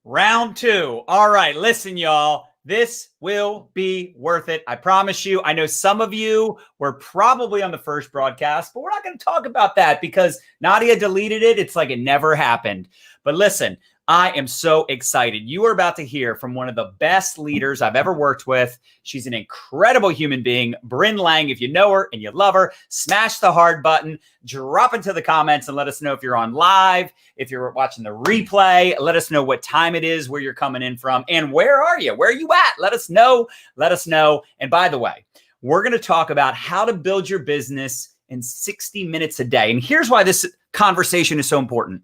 Round two. All right, listen, y'all. This will be worth it. I promise you. I know some of you were probably on the first broadcast, but we're not going to talk about that because Nadia deleted it. It's like it never happened. But listen, I am so excited. You are about to hear from one of the best leaders I've ever worked with. She's an incredible human being. Brynn Lang, if you know her and you love her, smash the hard button, drop into the comments and let us know if you're on live, if you're watching the replay. Let us know what time it is, where you're coming in from, and where are you? Where are you at? Let us know. Let us know. And by the way, we're going to talk about how to build your business in 60 minutes a day. And here's why this conversation is so important.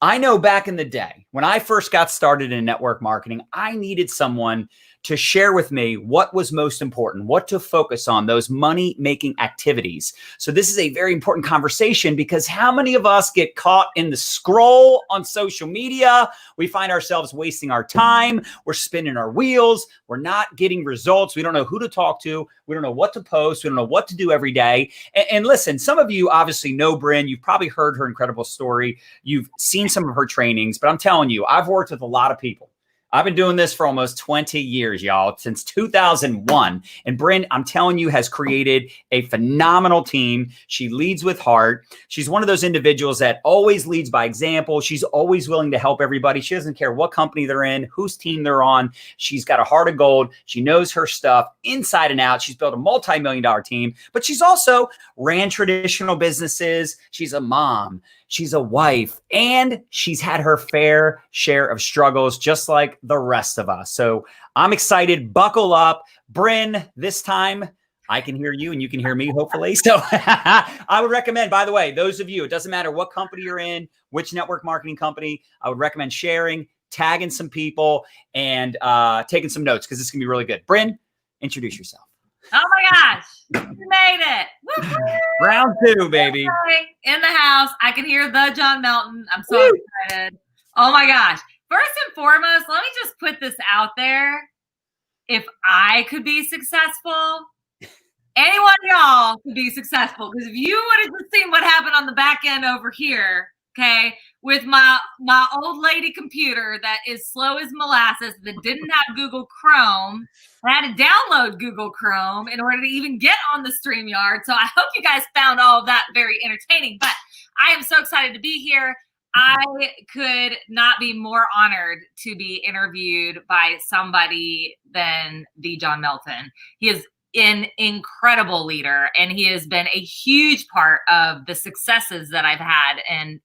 I know back in the day, when I first got started in network marketing, I needed someone to share with me what was most important, what to focus on, those money-making activities. So this is a very important conversation because how many of us get caught in the scroll on social media? We find ourselves wasting our time. We're spinning our wheels. We're not getting results. We don't know who to talk to. We don't know what to post. We don't know what to do every day. And listen, some of you obviously know Brynn. You've probably heard her incredible story. You've seen some of her trainings, but I'm telling you, I've worked with a lot of people. I've been doing this for almost 20 years, y'all, since 2001. And Brynn, I'm telling you, has created a phenomenal team. She leads with heart. She's one of those individuals that always leads by example. She's always willing to help everybody. She doesn't care what company they're in, whose team they're on. She's got a heart of gold. She knows her stuff inside and out. She's built a multi-million-dollar team, but she's also ran traditional businesses. She's a mom. She's a wife, and she's had her fair share of struggles, just like the rest of us. So I'm excited. Buckle up. Brynn, this time I can hear you and you can hear me, hopefully. So I would recommend, by the way, those of you, it doesn't matter what company you're in, which network marketing company, I would recommend sharing, tagging some people, and taking some notes because this is going to be really good. Brynn, introduce yourself. Oh my gosh, you made it. Woo-hoo! Round two, baby. In the house, I can hear the John Melton. I'm so excited. Oh my gosh. First and foremost, let me just put this out there. If I could be successful, anyone of y'all could be successful. Because if you would have just seen what happened on the back end over here, okay, with my old lady computer that is slow as molasses, that didn't have Google Chrome. I had to download Google Chrome in order to even get on the StreamYard. So I hope you guys found all of that very entertaining. But I am so excited to be here. I could not be more honored to be interviewed by somebody than the John Melton. He is an incredible leader, and he has been a huge part of the successes that I've had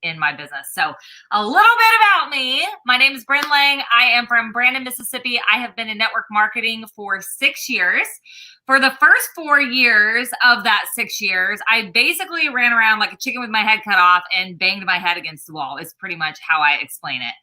in my business. So a little bit about me. My name is Brynn Lang. I am from Brandon, Mississippi. I have been in network marketing for 6 years. For the first 4 years of that 6 years, I basically ran around like a chicken with my head cut off and banged my head against the wall is pretty much how I explain it.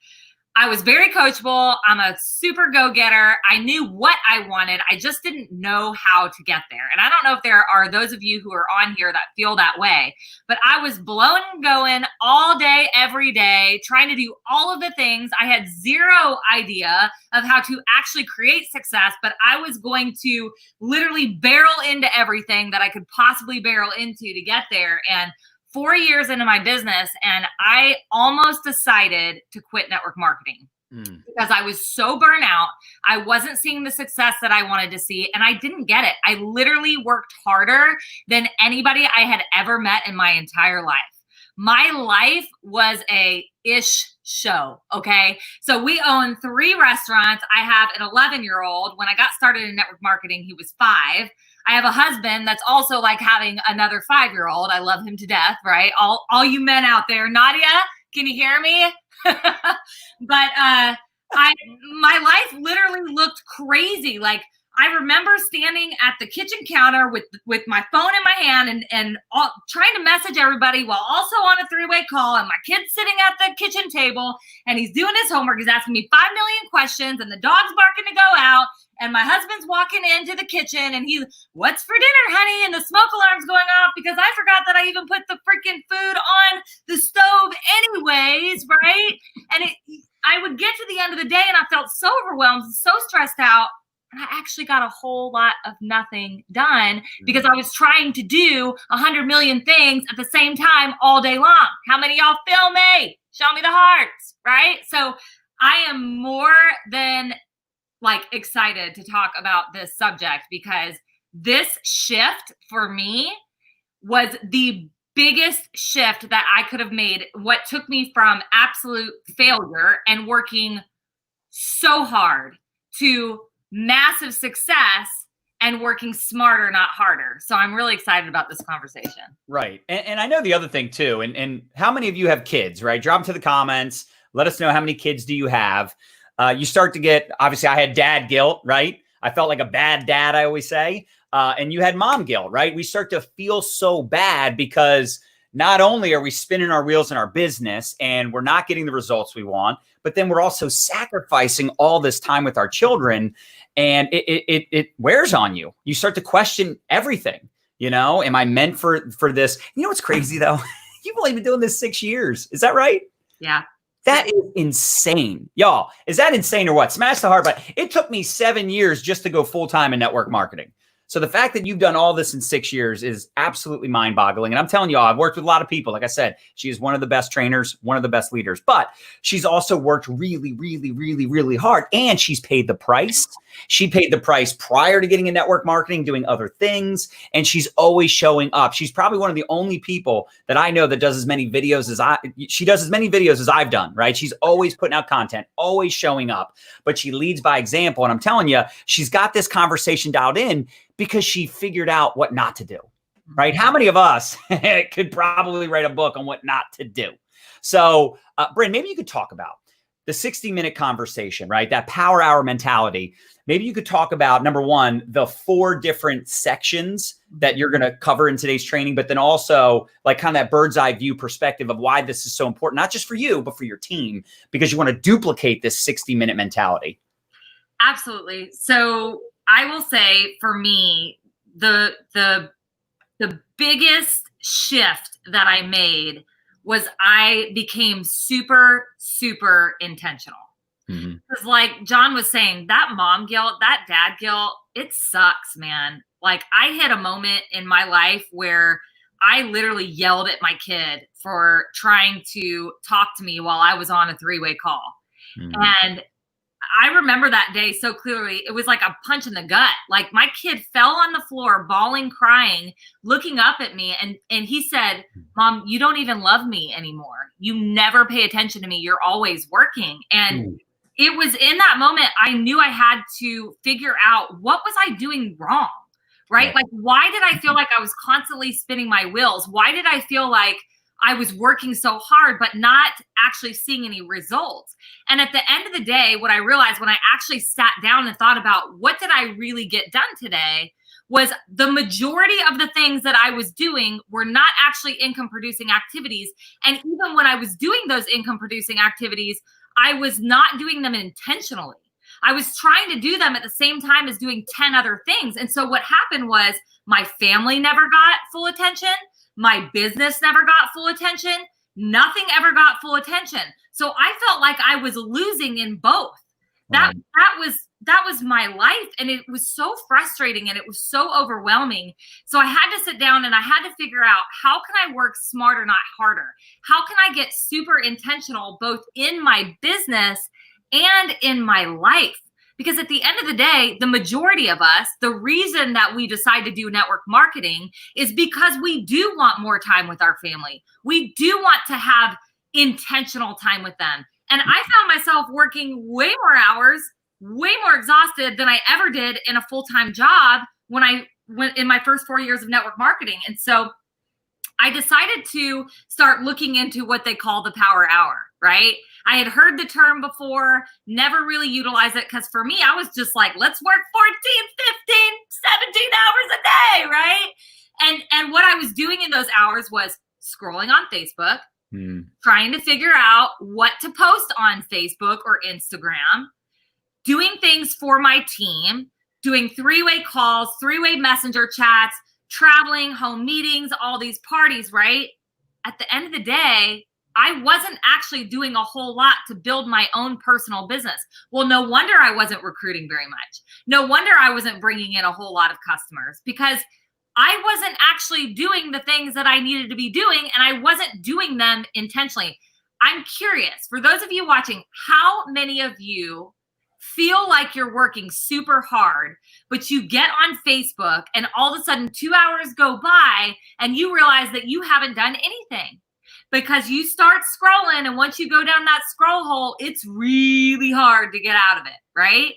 I was very coachable. I'm a super go-getter. I knew what I wanted. I just didn't know how to get there. And I don't know if there are those of you who are on here that feel that way, but I was blowing and going all day, every day, trying to do all of the things. I had zero idea of how to actually create success, but I was going to literally barrel into everything that I could possibly barrel into to get there. And 4 years into my business, and I almost decided to quit network marketing because I was so burnt out. I wasn't seeing the success that I wanted to see, and I didn't get it. I literally worked harder than anybody I had ever met in my entire life. My life was a ish show. Okay. So we own 3 restaurants. I have an 11-year-old. When I got started in network marketing, he was 5. I have a husband that's also like having another 5-year-old. I love him to death, right? All you men out there. Nadia, can you hear me? But my life literally looked crazy. Like I remember standing at the kitchen counter with my phone in my hand and trying to message everybody while also on a 3-way call, and my kid's sitting at the kitchen table and he's doing his homework. He's asking me 5 million questions and the dog's barking to go out. And my husband's walking into the kitchen and he's, "What's for dinner, honey?" And the smoke alarm's going off because I forgot that I even put the freaking food on the stove anyways, right? And I would get to the end of the day and I felt so overwhelmed, so stressed out. And I actually got a whole lot of nothing done because I was trying to do 100 million things at the same time all day long. How many of y'all feel me? Show me the hearts, right? So I am more than like excited to talk about this subject because this shift for me was the biggest shift that I could have made. What took me from absolute failure and working so hard to massive success and working smarter, not harder. So I'm really excited about this conversation. Right. And I know the other thing too, and how many of you have kids, right? Drop them to the comments. Let us know how many kids do you have. You start to get, obviously I had dad guilt, right? I felt like a bad dad, I always say. And you had mom guilt, right? We start to feel so bad because not only are we spinning our wheels in our business and we're not getting the results we want, but then we're also sacrificing all this time with our children, and it wears on you. You start to question everything. You know, am I meant for this? You know what's crazy though? You've only been doing this 6 years. Is that right? Yeah. That is insane. Y'all, is that insane or what? Smash the heart button. It took me 7 years just to go full-time in network marketing. So the fact that you've done all this in 6 years is absolutely mind-boggling. And I'm telling y'all, I've worked with a lot of people. Like I said, she is one of the best trainers, one of the best leaders, but she's also worked really, really, really, really hard. And she's paid the price. She paid the price prior to getting in network marketing, doing other things. And she's always showing up. She's probably one of the only people that I know that does as many videos as she does as many videos as I've done, right? She's always putting out content, always showing up, but she leads by example. And I'm telling you, she's got this conversation dialed in because she figured out what not to do, right? How many of us could probably write a book on what not to do? So, Brynn, maybe you could talk about the 60-minute conversation, right? That power hour mentality. Maybe you could talk about, number one, the 4 different sections that you're going to cover in today's training, but then also like kind of that bird's eye view perspective of why this is so important, not just for you, but for your team, because you want to duplicate this 60-minute mentality. Absolutely. So I will say for me, the biggest shift that I made was I became super, super intentional. Because like John was saying, that mom guilt, that dad guilt, it sucks, man. Like I hit a moment in my life where I literally yelled at my kid for trying to talk to me while I was on a 3-way call. And I remember that day so clearly. It was like a punch in the gut. Like my kid fell on the floor, bawling, crying, looking up at me. And he said, "Mom, you don't even love me anymore. You never pay attention to me. You're always working." And it was in that moment, I knew I had to figure out what was I doing wrong, right? Like, why did I feel like I was constantly spinning my wheels? Why did I feel like I was working so hard, but not actually seeing any results? And at the end of the day, what I realized when I actually sat down and thought about what did I really get done today was the majority of the things that I was doing were not actually income producing activities. And even when I was doing those income producing activities, I was not doing them intentionally. I was trying to do them at the same time as doing 10 other things. And so what happened was my family never got full attention. My business never got full attention. Nothing ever got full attention. So I felt like I was losing in both. That was my life. And it was so frustrating and it was so overwhelming. So I had to sit down and I had to figure out, how can I work smarter, not harder? How can I get super intentional, both in my business and in my life? Because at the end of the day, the majority of us, the reason that we decide to do network marketing is because we do want more time with our family. We do want to have intentional time with them. And I found myself working way more hours, way more exhausted than I ever did in a full-time job when I went in my first 4 years of network marketing. And so I decided to start looking into what they call the power hour, right? I had heard the term before, never really utilized it, because for me, I was just like, let's work 14, 15, 17 hours a day, right? And what I was doing in those hours was scrolling on Facebook, trying to figure out what to post on Facebook or Instagram, doing things for my team, doing 3-way calls, 3-way messenger chats, traveling, home meetings, all these parties, right? At the end of the day, I wasn't actually doing a whole lot to build my own personal business. Well, no wonder I wasn't recruiting very much. No wonder I wasn't bringing in a whole lot of customers, because I wasn't actually doing the things that I needed to be doing, and I wasn't doing them intentionally. I'm curious, for those of you watching, how many of you feel like you're working super hard, but you get on Facebook and all of a sudden 2 hours go by and you realize that you haven't done anything? Because you start scrolling, and once you go down that scroll hole, it's really hard to get out of it, right?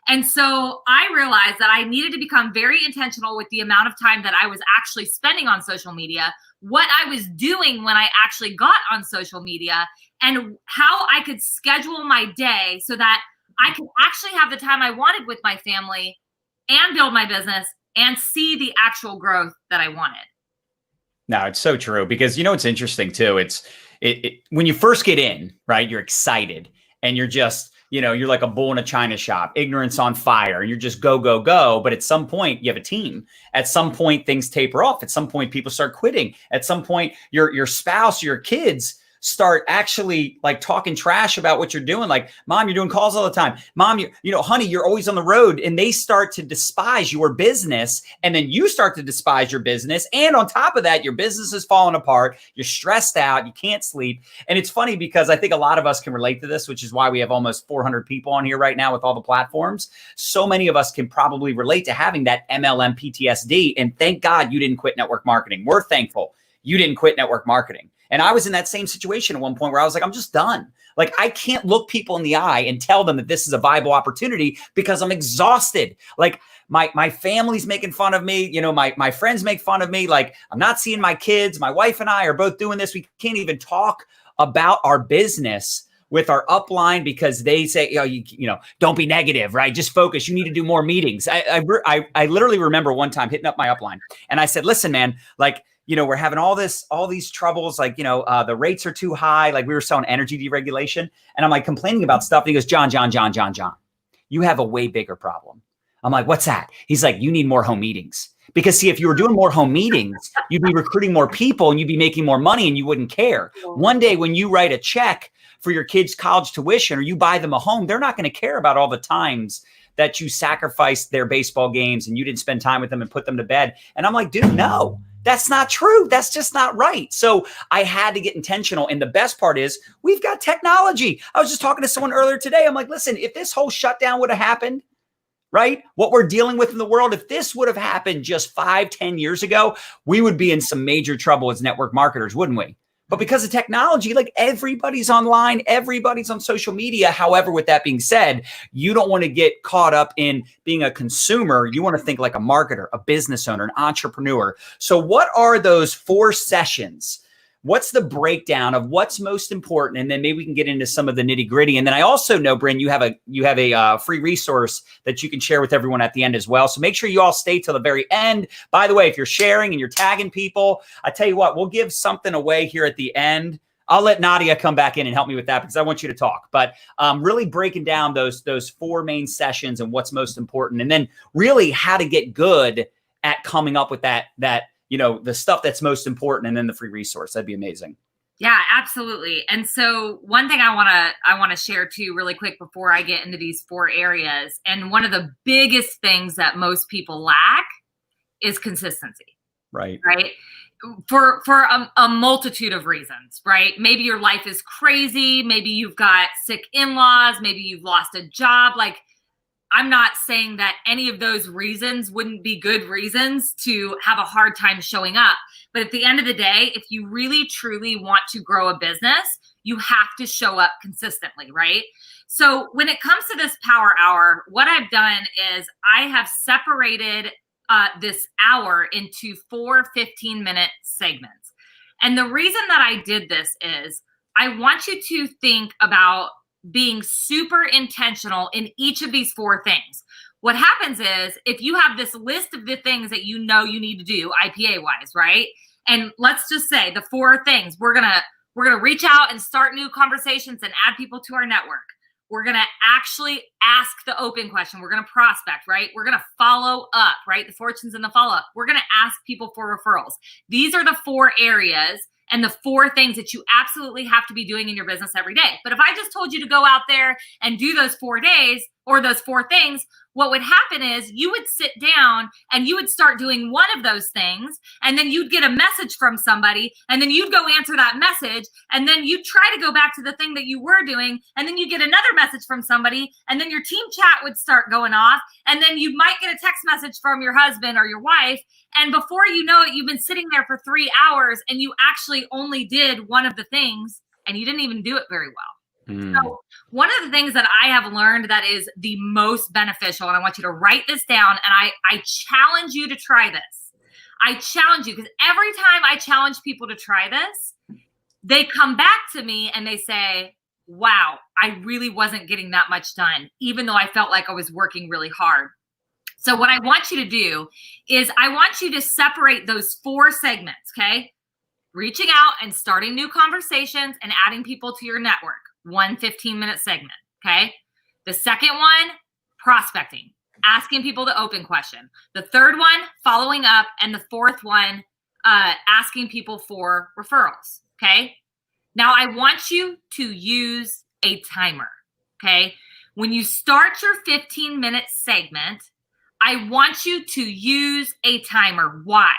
And so I realized that I needed to become very intentional with the amount of time that I was actually spending on social media, what I was doing when I actually got on social media, and how I could schedule my day so that I could actually have the time I wanted with my family and build my business and see the actual growth that I wanted. No, it's so true, because you know what's interesting too. It's when you first get in, right? You're excited and you're just, you're like a bull in a china shop, ignorance on fire, and you're just go, go, go. But at some point, you have a team. At some point, things taper off. At some point, people start quitting. At some point, your spouse, your kids start actually like talking trash about what you're doing. Like, mom, you're doing calls all the time. Mom, honey, you're always on the road. And they start to despise your business. And then you start to despise your business. And on top of that, your business is falling apart. You're stressed out. You can't sleep. And it's funny because I think a lot of us can relate to this, which is why we have almost 400 people on here right now with all the platforms. So many of us can probably relate to having that MLM PTSD. And thank God you didn't quit network marketing. We're thankful you didn't quit network marketing. And I was in that same situation at one point where I was like, I'm just done. Like, I can't look people in the eye and tell them that this is a viable opportunity because I'm exhausted. Like, my family's making fun of me. My friends make fun of me. Like, I'm not seeing my kids. My wife and I are both doing this. We can't even talk about our business with our upline because they say, don't be negative, right? Just focus. You need to do more meetings. I literally remember one time hitting up my upline and I said, listen, man, like, we're having all these troubles. Like, the rates are too high. Like, we were selling energy deregulation. And I'm like complaining about stuff. And he goes, John, you have a way bigger problem. I'm like, what's that? He's like, you need more home meetings. Because see, if you were doing more home meetings, you'd be recruiting more people and you'd be making more money and you wouldn't care. One day when you write a check for your kids' college tuition or you buy them a home, they're not going to care about all the times that you sacrificed their baseball games and you didn't spend time with them and put them to bed. And I'm like, dude, no. That's not true. That's just not right. So I had to get intentional. And the best part is we've got technology. I was just talking to someone earlier today. I'm like, listen, if this whole shutdown would have happened, right? What we're dealing with in the world, if this would have happened just 5-10 years ago, we would be in some major trouble as network marketers, wouldn't we? But because of technology, like everybody's online, everybody's on social media. However, with that being said, you don't want to get caught up in being a consumer. You want to think like a marketer, a business owner, an entrepreneur. So what are those 4 sessions? What's the breakdown of what's most important? And then maybe we can get into some of the nitty gritty. And then I also know, Brynn, you have a free resource that you can share with everyone at the end as well. So make sure you all stay till the very end. By the way, if you're sharing and you're tagging people, I tell you what, we'll give something away here at the end. I'll let Nadia come back in and help me with that because I want you to talk. But really breaking down those 4 main sessions and what's most important. And then really how to get good at coming up with that the stuff that's most important, and then the free resource. That'd be amazing. Yeah, absolutely. And so one thing I want to share too really quick before I get into these 4 areas. And one of the biggest things that most people lack is consistency. Right. Right. For a multitude of reasons, right? Maybe your life is crazy. Maybe you've got sick in-laws. Maybe you've lost a job. Like, I'm not saying that any of those reasons wouldn't be good reasons to have a hard time showing up. But at the end of the day, if you really, truly want to grow a business, you have to show up consistently, right? So when it comes to this power hour, what I've done is I have separated this hour into 4 15-minute segments. And the reason that I did this is I want you to think about being super intentional in each of these 4 things. What happens is if you have this list of the things that you know you need to do IPA wise, right? And let's just say the 4 things, we're going to reach out and start new conversations and add people to our network. We're going to actually ask the open question. We're going to prospect, right? We're going to follow up, right? The fortunes in the follow up. We're going to ask people for referrals. These are the 4 areas. and the 4 things that you absolutely have to be doing in your business every day. But if I just told you to go out there and do those 4 days or those 4 things, what would happen is you would sit down and you would start doing one of those things, and then you'd get a message from somebody, and then you'd go answer that message, and then you'd try to go back to the thing that you were doing, and then you get another message from somebody, and then your team chat would start going off, and then you might get a text message from your husband or your wife, and before you know it, you've been sitting there for 3 hours and you actually only did one of the things and you didn't even do it very well. So one of the things that I have learned that is the most beneficial, and I want you to write this down, and I challenge you to try this. I challenge you, because every time I challenge people to try this, they come back to me and they say, wow, I really wasn't getting that much done, even though I felt like I was working really hard. So what I want you to do is I want you to separate those 4 segments, okay? Reaching out and starting new conversations and adding people to your network. 1 15-minute segment, okay? The second one, prospecting, asking people the open question. The third one, following up. And the fourth one, asking people for referrals, okay? Now, I want you to use a timer, okay? When you start your 15-minute segment, I want you to use a timer. Why?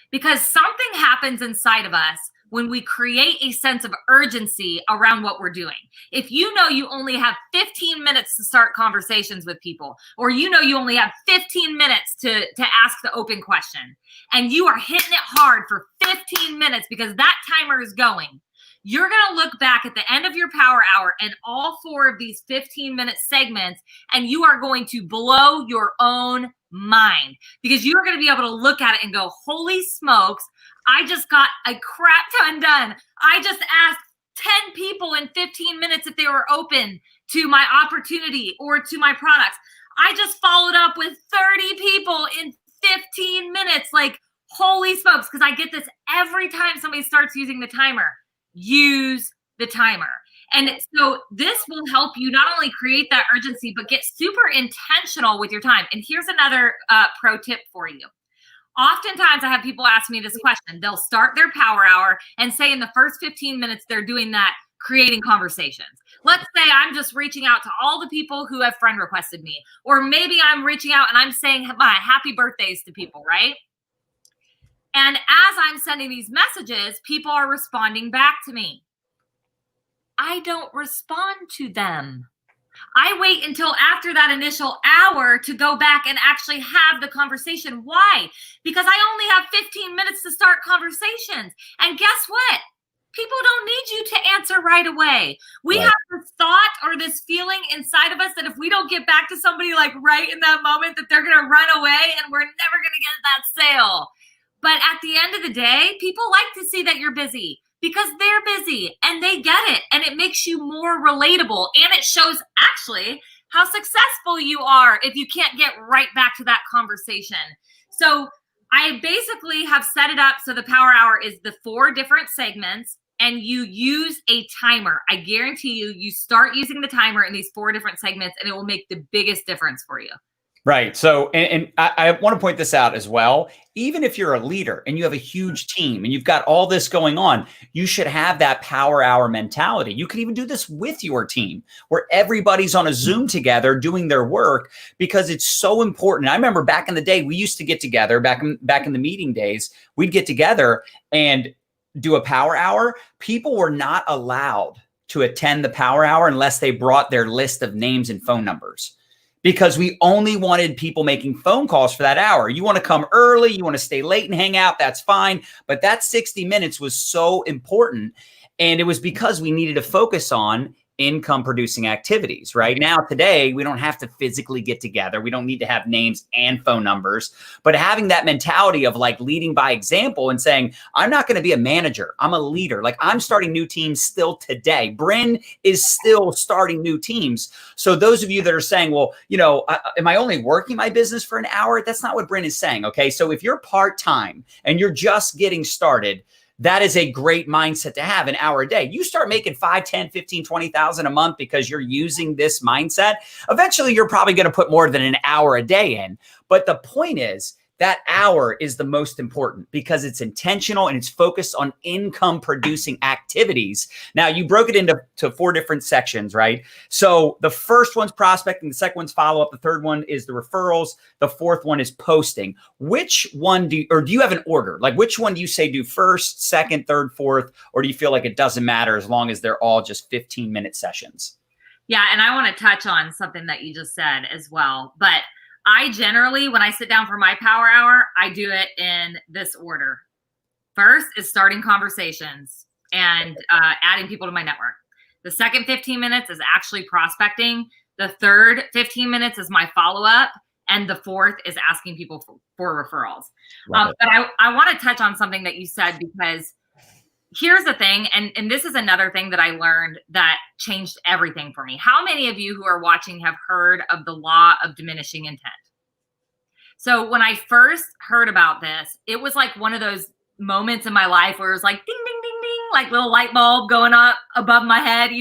Because something happens inside of us when we create a sense of urgency around what we're doing. If you know you only have 15 minutes to start conversations with people, or you know you only have 15 minutes to ask the open question, and you are hitting it hard for 15 minutes because that timer is going, you're going to look back at the end of your power hour and all 4 of these 15-minute segments, and you are going to blow your own mind, because you are going to be able to look at it and go, holy smokes, I just got a crap ton done. I just asked 10 people in 15 minutes if they were open to my opportunity or to my products. I just followed up with 30 people in 15 minutes. Like, holy smokes, because I get this every time somebody starts using the timer. Use the timer. And so this will help you not only create that urgency, but get super intentional with your time. And here's another pro tip for you. Oftentimes I have people ask me this question. They'll start their power hour and say in the first 15 minutes, they're doing that, creating conversations. Let's say I'm just reaching out to all the people who have friend requested me, or maybe I'm reaching out and I'm saying my happy birthdays to people, right? And as I'm sending these messages, people are responding back to me. I don't respond to them. I wait until after that initial hour to go back and actually have the conversation. Why? Because I only have 15 minutes to start conversations. And guess what? People don't need you to answer right away. We have this thought or this feeling inside of us that if we don't get back to somebody like right in that moment, that they're going to run away and we're never going to get that sale. But at the end of the day, people like to see that you're busy, because they're busy and they get it, and it makes you more relatable, and it shows actually how successful you are if you can't get right back to that conversation. So I basically have set it up so the power hour is the 4 different segments, and you use a timer. I guarantee you, you start using the timer in these 4 different segments, and it will make the biggest difference for you. Right. So, and I want to point this out as well. Even if you're a leader and you have a huge team and you've got all this going on, you should have that power hour mentality. You can even do this with your team where everybody's on a Zoom together doing their work, because it's so important. I remember back in the day, we used to get together back in the meeting days, we'd get together and do a power hour. People were not allowed to attend the power hour unless they brought their list of names and phone numbers, because we only wanted people making phone calls for that hour. You want to come early, you want to stay late and hang out, that's fine. But that 60 minutes was so important. And it was because we needed to focus on income producing activities. Right now, today, we don't have to physically get together. We don't need to have names and phone numbers, but having that mentality of like leading by example and saying, I'm not going to be a manager, I'm a leader. Like, I'm starting new teams still today. Brynn is still starting new teams. So those of you that are saying, well, you know, am I only working my business for an hour? That's not what Brynn is saying. Okay. So if you're part-time and you're just getting started, that is a great mindset to have, an hour a day. You start making 5, 10, 15, 20,000 a month because you're using this mindset. Eventually, you're probably going to put more than an hour a day in. But the point is that hour is the most important because it's intentional and it's focused on income producing activities. Now, you broke it into 4 different sections, right? So the first one's prospecting, the second one's follow-up, the third one is the referrals, the fourth one is posting. Which one do you have an order? Like, which one do you say do first, second, third, fourth, or do you feel like it doesn't matter as long as they're all just 15-minute sessions? Yeah, and I want to touch on something that you just said as well, but I generally, when I sit down for my power hour, I do it in this order. First is starting conversations and adding people to my network. The second 15 minutes is actually prospecting. The third 15 minutes is my follow-up. And the fourth is asking people for referrals. But I want to touch on something that you said, because here's the thing, and this is another thing that I learned that changed everything for me. How many of you who are watching have heard of the Law of Diminishing Intent? So when I first heard about this, it was like one of those moments in my life where it was like ding, ding, ding, ding, like little light bulb going up above my head,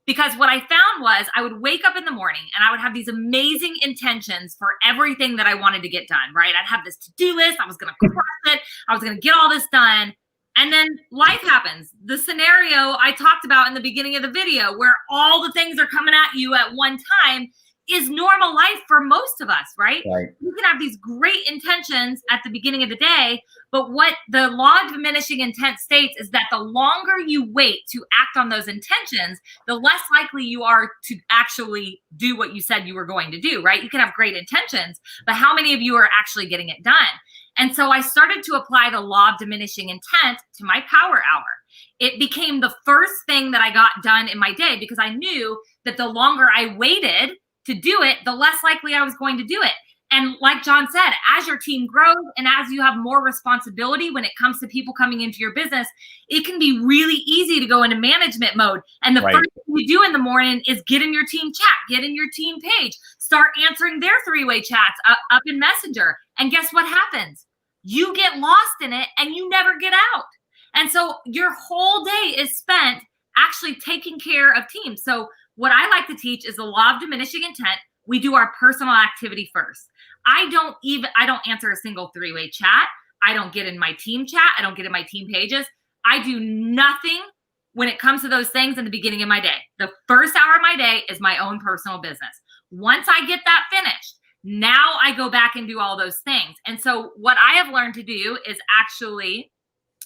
because what I found was I would wake up in the morning and I would have these amazing intentions for everything that I wanted to get done, right? I'd have this to-do list. I was going to crush it. I was going to get all this done. And then life happens. The scenario I talked about in the beginning of the video, where all the things are coming at you at one time, is normal life for most of us, right? You can have these great intentions at the beginning of the day, but what the Law of Diminishing Intent states is that the longer you wait to act on those intentions, the less likely you are to actually do what you said you were going to do, right? You can have great intentions, but how many of you are actually getting it done? And so I started to apply the Law of Diminishing Intent to my power hour. It became the first thing that I got done in my day, because I knew that the longer I waited to do it, the less likely I was going to do it. And like John said, as your team grows and as you have more responsibility when it comes to people coming into your business, it can be really easy to go into management mode. And the first thing you do in the morning is get in your team chat, get in your team page, start answering their 3-way chats up in Messenger. And guess what happens? You get lost in it and you never get out. And so your whole day is spent actually taking care of teams. So what I like to teach is the Law of Diminishing Intent. We do our personal activity first. I don't answer a single 3-way chat. I don't get in my team chat. I don't get in my team pages. I do nothing when it comes to those things in the beginning of my day. The first hour of my day is my own personal business. Once I get that finished, now I go back and do all those things. And so what I have learned to do is actually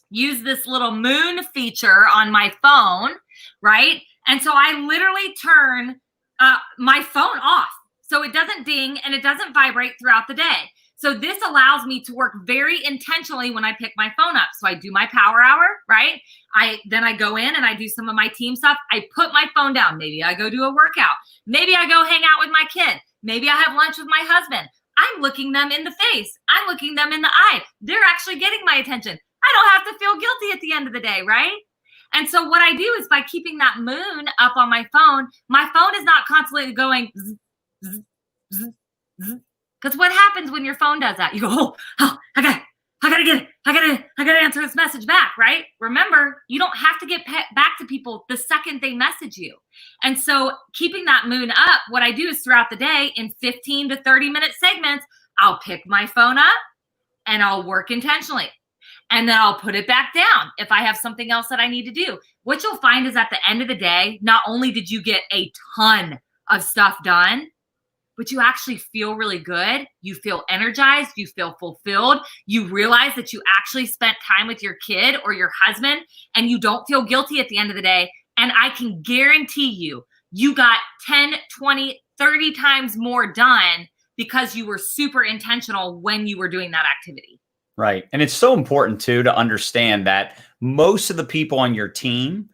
use this little moon feature on my phone, right? And so I literally turn my phone off so it doesn't ding and it doesn't vibrate throughout the day. So this allows me to work very intentionally when I pick my phone up. So I do my power hour, right? Then I go in and I do some of my team stuff. I put my phone down. Maybe I go do a workout. Maybe I go hang out with my kid. Maybe I have lunch with my husband. I'm looking them in the face. I'm looking them in the eye. They're actually getting my attention. I don't have to feel guilty at the end of the day, right? And so what I do is by keeping that moon up on my phone is not constantly going zzz, zzz, zzz, zzz. Because what happens when your phone does that? You go, oh, I gotta get it. I gotta answer this message back, right? Remember, you don't have to get back to people the second they message you. And so keeping that moon up, what I do is throughout the day in 15 to 30 minute segments, I'll pick my phone up and I'll work intentionally. And then I'll put it back down if I have something else that I need to do. What you'll find is at the end of the day, not only did you get a ton of stuff done, but you actually feel really good. You feel energized. You feel fulfilled. You realize that you actually spent time with your kid or your husband, and you don't feel guilty at the end of the day. And I can guarantee you, you got 10, 20, 30 times more done because you were super intentional when you were doing that activity. Right. And it's so important too to understand that most of the people on your team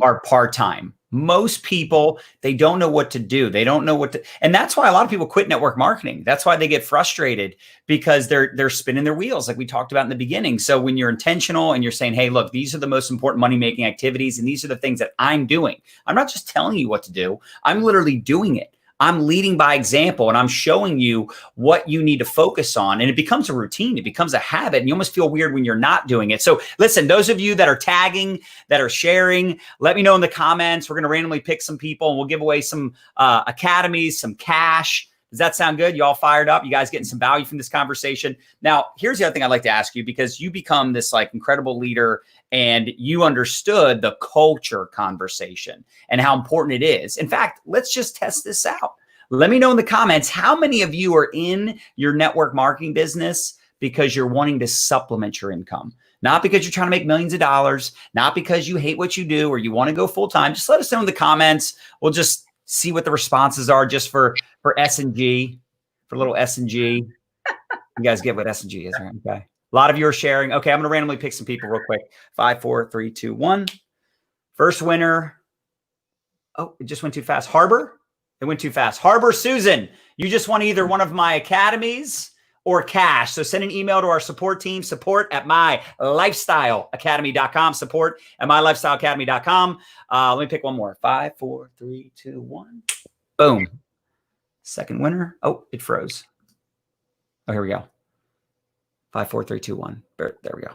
are part-time. Most people, they don't know what to do. They don't know what to, and that's why a lot of people quit network marketing. That's why they get frustrated, because they're spinning their wheels like we talked about in the beginning. So when you're intentional and you're saying, hey, look, these are the most important money-making activities, and these are the things that I'm doing. I'm not just telling you what to do. I'm literally doing it. I'm leading by example, and I'm showing you what you need to focus on. And it becomes a routine. It becomes a habit, and you almost feel weird when you're not doing it. So listen, those of you that are tagging, that are sharing, let me know in the comments. We're going to randomly pick some people, and we'll give away some academies, some cash. Does that sound good? You all fired up? You guys getting some value from this conversation? Now, here's the other thing I'd like to ask you, because you become this like incredible leader and you understood the culture conversation and how important it is. In fact, let's just test this out. Let me know in the comments, how many of you are in your network marketing business because you're wanting to supplement your income? Not because you're trying to make millions of dollars, not because you hate what you do or you want to go full time. Just let us know in the comments. We'll just see what the responses are just for S&G, for little S&G. You guys get what S&G is, right? Okay. A lot of you are sharing. Okay, I'm going to randomly pick some people real quick. 5, 4, 3, 2, 1. First winner. Oh, it just went too fast. Harbor. It went too fast. Harbor Susan, you just won either one of my academies or cash. So send an email to our support team, support@mylifestyleacademy.com, support@mylifestyleacademy.com. Let me pick one more. 5, 4, 3, 2, 1. Boom. Second winner. Oh, it froze. Oh, here we go. 5, 4, 3, 2, 1. There we go.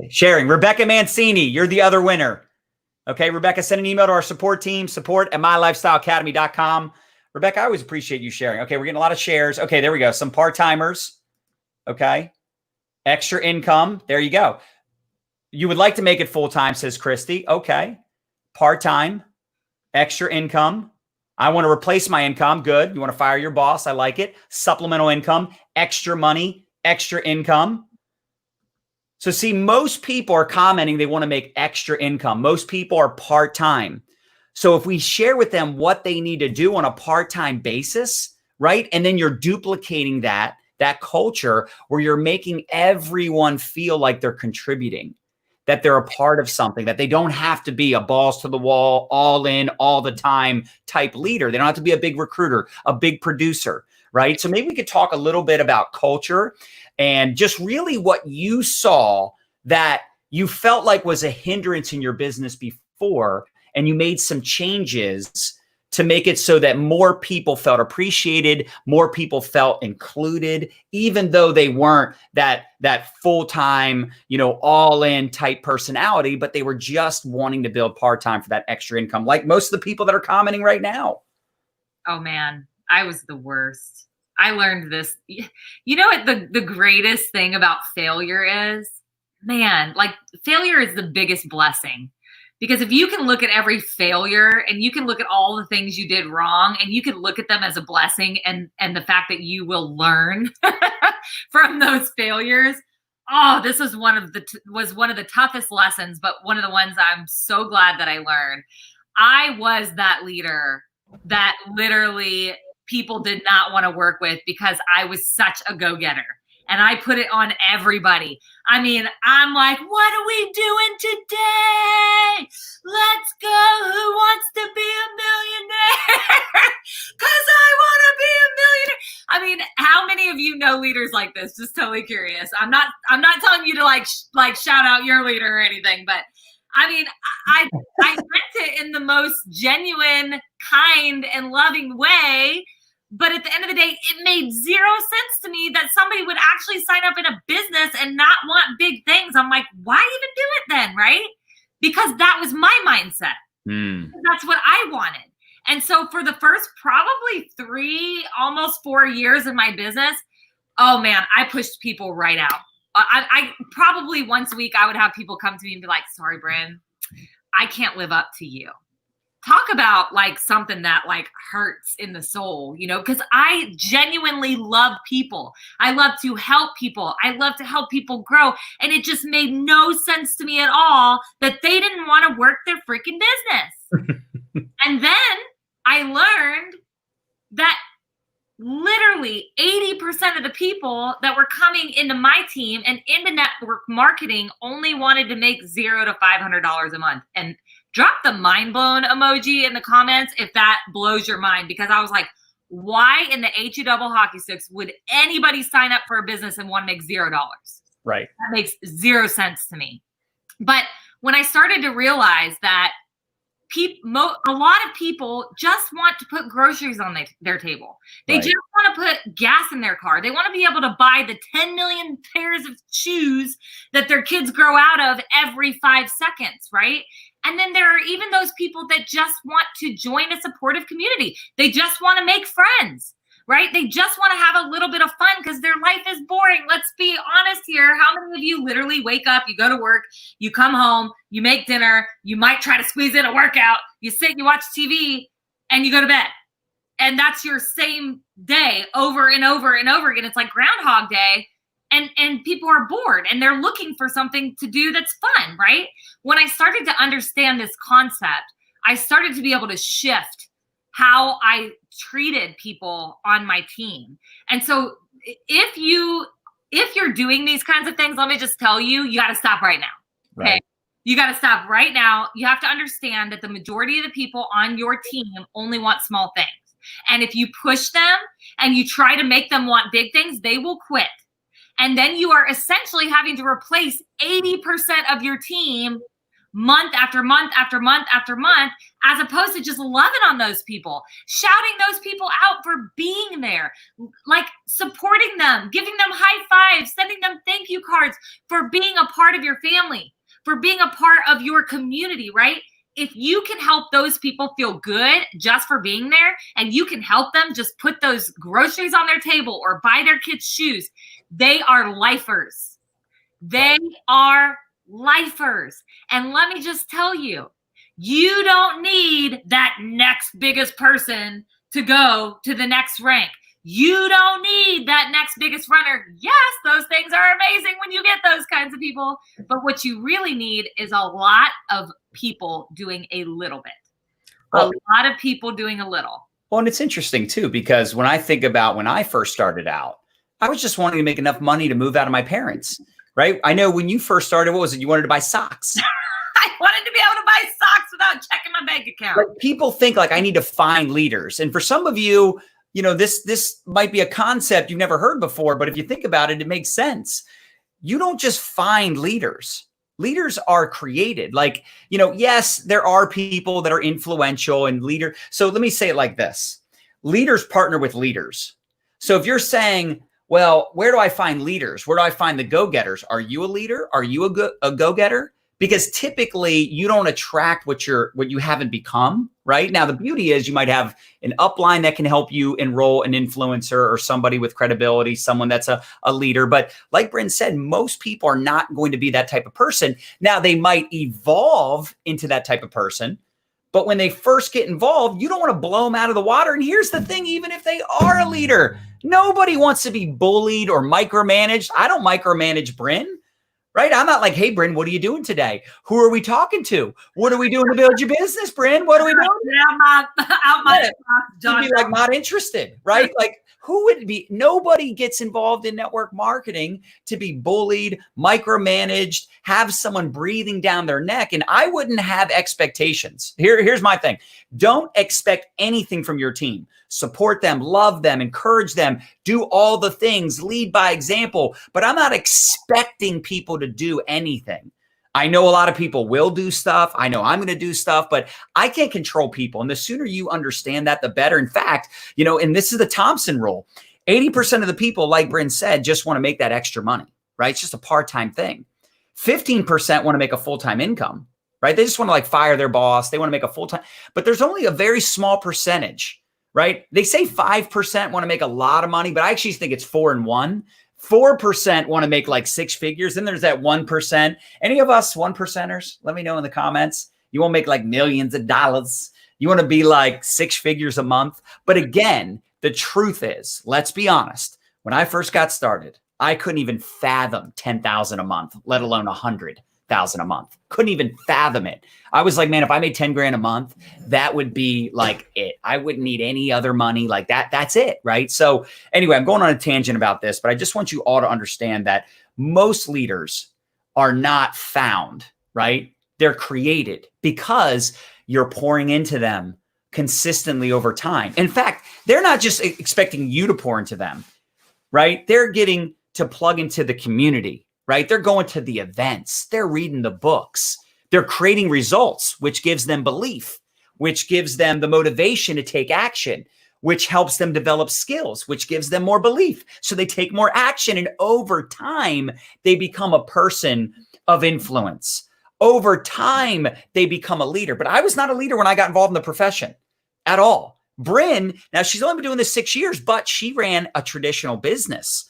Sharing. Rebecca Mancini, you're the other winner. Okay, Rebecca, send an email to our support team, support@mylifestyleacademy.com. Rebecca, I always appreciate you sharing. Okay, we're getting a lot of shares. Okay, there we go. Some part-timers. Okay. Extra income. There you go. You would like to make it full-time, says Christy. Okay. Part-time. Extra income. I want to replace my income. Good. You want to fire your boss. I like it. Supplemental income. Extra money. Extra income. So see, most people are commenting they want to make extra income. Most people are part-time. So if we share with them what they need to do on a part-time basis, right? And then you're duplicating that culture where you're making everyone feel like they're contributing, that they're a part of something, that they don't have to be a balls to the wall, all in, all the time type leader. They don't have to be a big recruiter, a big producer, right? So maybe we could talk a little bit about culture and just really what you saw that you felt like was a hindrance in your business before, and you made some changes to make it so that more people felt appreciated, more people felt included, even though they weren't that full-time, all-in type personality, but they were just wanting to build part-time for that extra income, like most of the people that are commenting right now. Oh man, I was the worst. I learned this. You know what the greatest thing about failure is? Man, like failure is the biggest blessing. Because if you can look at every failure and you can look at all the things you did wrong and you can look at them as a blessing and the fact that you will learn from those failures. Oh, this was one of the toughest lessons, but one of the ones I'm so glad that I learned. I was that leader that literally people did not want to work with because I was such a go-getter. And I put it on everybody. I mean, I'm like, what are we doing today? Let's go. Who wants to be a millionaire? Because I want to be a millionaire. I mean, how many of you know leaders like this? Just totally curious. I'm not telling you to like shout out your leader or anything, but I mean, I meant it in the most genuine, kind, and loving way. But at the end of the day, it made zero sense to me that somebody would actually sign up in a business and not want big things. I'm like, why even do it then, right? Because that was my mindset. That's what I wanted. And so for the first probably 3, almost 4 years of my business, oh man, I pushed people right out. I probably once a week, I would have people come to me and be like, sorry, Brynn, I can't live up to you. Talk about like something that like hurts in the soul, because I genuinely love people. I love to help people. I love to help people grow. And it just made no sense to me at all that they didn't want to work their freaking business. And then I learned that literally 80% of the people that were coming into my team and into network marketing only wanted to make $0 to $500 a month. And drop the mind blown emoji in the comments if that blows your mind, because I was like, why in the HE double hockey sticks would anybody sign up for a business and want to make $0? Right. That makes zero sense to me. But when I started to realize that a lot of people just want to put groceries on their table. They just want to put gas in their car. They want to be able to buy the 10 million pairs of shoes that their kids grow out of every 5 seconds, right? And then there are even those people that just want to join a supportive community. They just want to make friends, right? They just want to have a little bit of fun because their life is boring. Let's be honest here. How many of you literally wake up, you go to work, you come home, you make dinner, you might try to squeeze in a workout, you sit, you watch TV, and you go to bed. And that's your same day over and over and over again. It's like Groundhog Day. And people are bored and they're looking for something to do that's fun, right? When I started to understand this concept, I started to be able to shift how I treated people on my team. And so if you're doing these kinds of things, let me just tell you, you got to stop right now. Okay. Right. You got to stop right now. You have to understand that the majority of the people on your team only want small things. And if you push them and you try to make them want big things, they will quit. And then you are essentially having to replace 80% of your team month after month after month after month, as opposed to just loving on those people, shouting those people out for being there, like supporting them, giving them high fives, sending them thank you cards for being a part of your family, for being a part of your community, right? If you can help those people feel good just for being there, and you can help them just put those groceries on their table or buy their kids shoes, they are lifers. They are lifers. And let me just tell you, you don't need that next biggest person to go to the next rank. You don't need that next biggest runner. Yes, those things are amazing when you get those kinds of people. But what you really need is a lot of people doing a little bit. A lot of people doing a little. Well, and it's interesting too, because when I think about when I first started out, I was just wanting to make enough money to move out of my parents, right? I know when you first started, what was it? You wanted to buy socks. I wanted to be able to buy socks without checking my bank account. But people think like I need to find leaders. And for some of you, you know, this might be a concept you've never heard before, but if you think about it, it makes sense. You don't just find leaders. Leaders are created. Like, you know, yes, there are people that are influential and leader. So let me say it like this. Leaders partner with leaders. So if you're saying, well, where do I find leaders? Where do I find the go-getters? Are you a leader? Are you a go-getter? Because typically you don't attract what you haven't become, right? Now, the beauty is you might have an upline that can help you enroll an influencer or somebody with credibility, someone that's a leader. But like Brynn said, most people are not going to be that type of person. Now, they might evolve into that type of person. But when they first get involved, you don't want to blow them out of the water. And here's the thing, even if they are a leader, nobody wants to be bullied or micromanaged. I don't micromanage Brynn, right? I'm not like, hey, Brynn, what are you doing today? Who are we talking to? What are we doing to build your business, Brynn? What are we doing? You'd be like, not interested, right? Like, who would be? Nobody gets involved in network marketing to be bullied, micromanaged, have someone breathing down their neck. And I wouldn't have expectations. Here's my thing. Don't expect anything from your team. Support them, love them, encourage them, do all the things, lead by example. But I'm not expecting people to do anything. I know a lot of people will do stuff. I know I'm going to do stuff, but I can't control people. And the sooner you understand that, the better. In fact, you know, and this is the Thompson Rule. 80% of the people, like Brynn said, just want to make that extra money, right? It's just a part-time thing. 15% want to make a full-time income, right? They just want to like fire their boss. They want to make a full-time, but there's only a very small percentage, right? They say 5% want to make a lot of money, but I actually think it's 4 and 1. 4% want to make like 6 figures. Then there's that 1%. Any of us 1%ers? Let me know in the comments. You won't make like millions of dollars. You want to be like 6 figures a month. But again, the truth is, let's be honest. When I first got started, I couldn't even fathom 10,000 a month, let alone 100,000 a month. Couldn't even fathom it. I was like, man, if I made 10 grand a month, that would be like it. I wouldn't need any other money like that. That's it. Right. So anyway, I'm going on a tangent about this, but I just want you all to understand that most leaders are not found, right? They're created because you're pouring into them consistently over time. In fact, they're not just expecting you to pour into them, right? They're getting to plug into the community. Right? They're going to the events. They're reading the books. They're creating results, which gives them belief, which gives them the motivation to take action, which helps them develop skills, which gives them more belief. So they take more action. And over time, they become a person of influence, Over time, they become a leader. But I was not a leader when I got involved in the profession at all. Brynn, now she's only been doing this 6 years, but she ran a traditional business.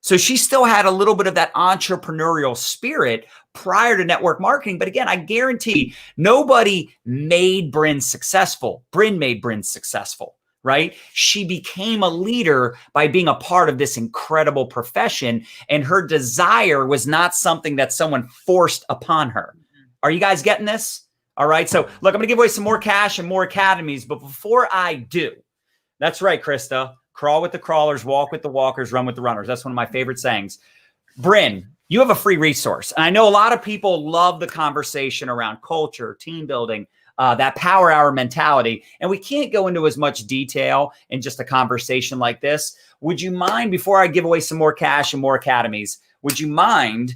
So she still had a little bit of that entrepreneurial spirit prior to network marketing. But again, I guarantee nobody made Brynn successful. Brynn made Brynn successful, right? She became a leader by being a part of this incredible profession. And her desire was not something that someone forced upon her. Are you guys getting this? All right. So look, I'm going to give away some more cash and more academies. But before I do, that's right, Krista. Crawl with the crawlers, walk with the walkers, run with the runners. That's one of my favorite sayings. Brynn, you have a free resource. And I know a lot of people love the conversation around culture, team building, that power hour mentality. And we can't go into as much detail in just a conversation like this. Would you mind, before I give away some more cash and more academies, would you mind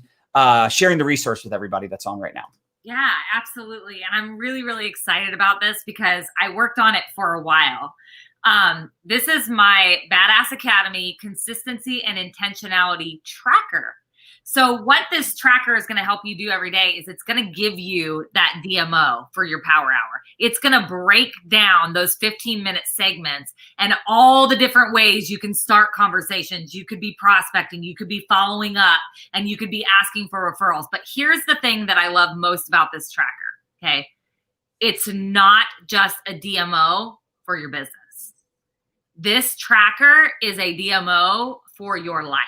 sharing the resource with everybody that's on right now? Yeah, absolutely. And I'm really, really excited about this because I worked on it for a while. This is my Badass Academy Consistency and Intentionality Tracker. So what this tracker is going to help you do every day is it's going to give you that DMO for your power hour. It's going to break down those 15-minute segments and all the different ways you can start conversations. You could be prospecting, you could be following up, and you could be asking for referrals. But here's the thing that I love most about this tracker, okay? It's not just a DMO for your business. This tracker is a DMO for your life.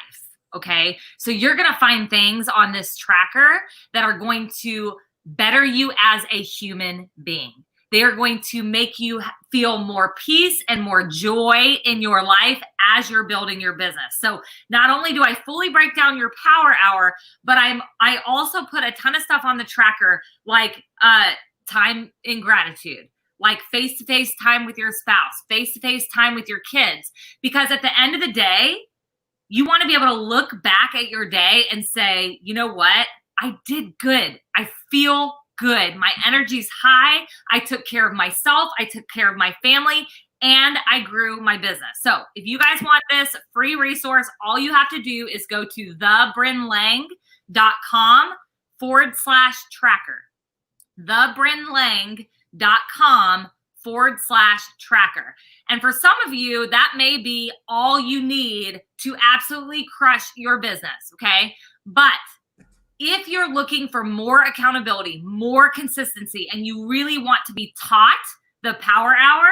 Okay. So you're going to find things on this tracker that are going to better you as a human being. They are going to make you feel more peace and more joy in your life as you're building your business. So not only do I fully break down your power hour, but I also put a ton of stuff on the tracker, like time in gratitude, like face-to-face time with your spouse, face-to-face time with your kids. Because at the end of the day, you want to be able to look back at your day and say, you know what? I did good. I feel good. My energy's high. I took care of myself. I took care of my family, and I grew my business. So if you guys want this free resource, all you have to do is go to thebrynnlang.com/tracker. thebrynnlang.com/tracker. And for some of you, that may be all you need to absolutely crush your business, okay? But if you're looking for more accountability, more consistency, and you really want to be taught the power hour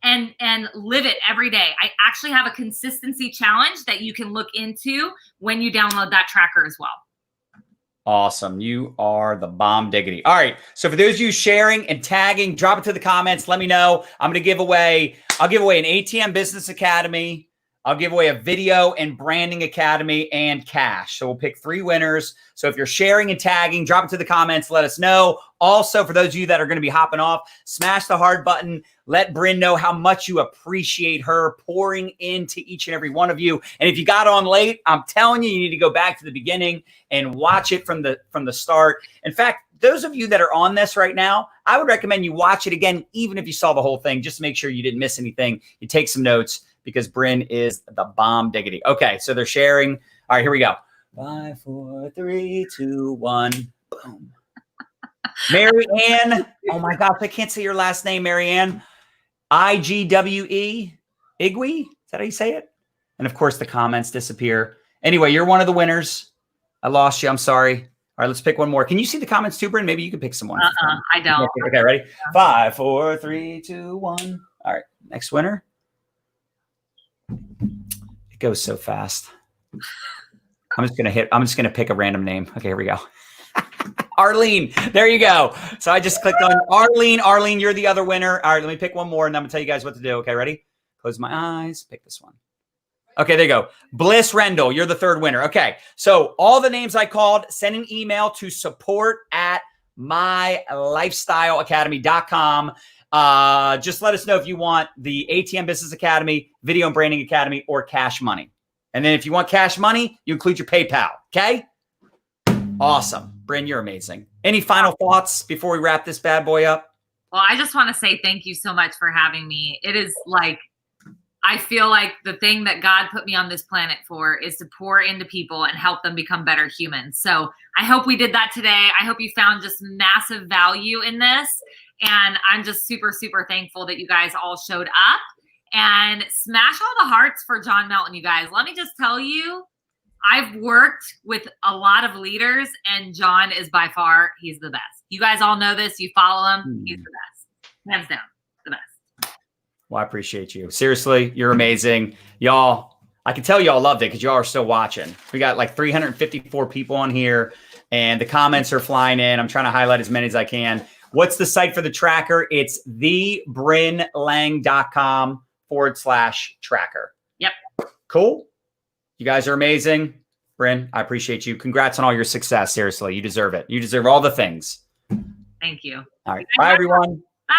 and live it every day, I actually have a consistency challenge that you can look into when you download that tracker as well. Awesome. You are the bomb diggity. All right. So for those of you sharing and tagging, drop it to the comments. Let me know. I'll give away an ATM Business Academy. I'll give away a video and branding academy and cash. So we'll pick 3 winners. So if you're sharing and tagging, drop it to the comments. Let us know. Also, for those of you that are going to be hopping off, smash the heart button. Let Brynn know how much you appreciate her pouring into each and every one of you. And if you got on late, I'm telling you, you need to go back to the beginning and watch it from the start. In fact, those of you that are on this right now, I would recommend you watch it again, even if you saw the whole thing, just to make sure you didn't miss anything. You take some notes, because Brynn is the bomb diggity. Okay, so they're sharing. All right, here we go. 5, 4, 3, 2, 1. Boom. Mary Ann. Oh my gosh, I can't say your last name, Mary Ann. IGWE. Igwe? Is that how you say it? And of course, the comments disappear. Anyway, you're one of the winners. I lost you. I'm sorry. All right, let's pick one more. Can you see the comments too, Brynn? Maybe you can pick someone. I don't. Okay, ready? 5, 4, 3, 2, 1. All right, next winner. It goes so fast. I'm just gonna pick a random name. Okay, here we go. Arlene, there you go. So I just clicked on Arlene. Arlene, you're the other winner. All right, let me pick one more, and I'm gonna tell you guys what to do. Okay, ready? Close my eyes. Pick this one. Okay, there you go. Bliss Rendell, you're the 3rd winner. Okay, so all the names I called, send an email to support@mylifestyleacademy.com. Just let us know if you want the ATM Business Academy, Video and Branding Academy, or cash money. And then if you want cash money, you include your PayPal. Okay? Awesome. Brynn, you're amazing. Any final thoughts before we wrap this bad boy up? Well, I just want to say thank you so much for having me. It is like I feel like the thing that God put me on this planet for is to pour into people and help them become better humans. So I hope we did that today. I hope you found just massive value in this. And I'm just super, super thankful that you guys all showed up. And smash all the hearts for John Melton, you guys. Let me just tell you, I've worked with a lot of leaders, and John is by far, he's the best. You guys all know this. You follow him. He's the best. Hands down, the best. Well, I appreciate you. Seriously, you're amazing. Y'all, I can tell y'all loved it because y'all are still watching. We got like 354 people on here, and the comments are flying in. I'm trying to highlight as many as I can. What's the site for the tracker? It's thebrynnlang.com/tracker. Yep. Cool. You guys are amazing. Brynn, I appreciate you. Congrats on all your success. Seriously, you deserve it. You deserve all the things. Thank you. All right. Bye, everyone. Bye.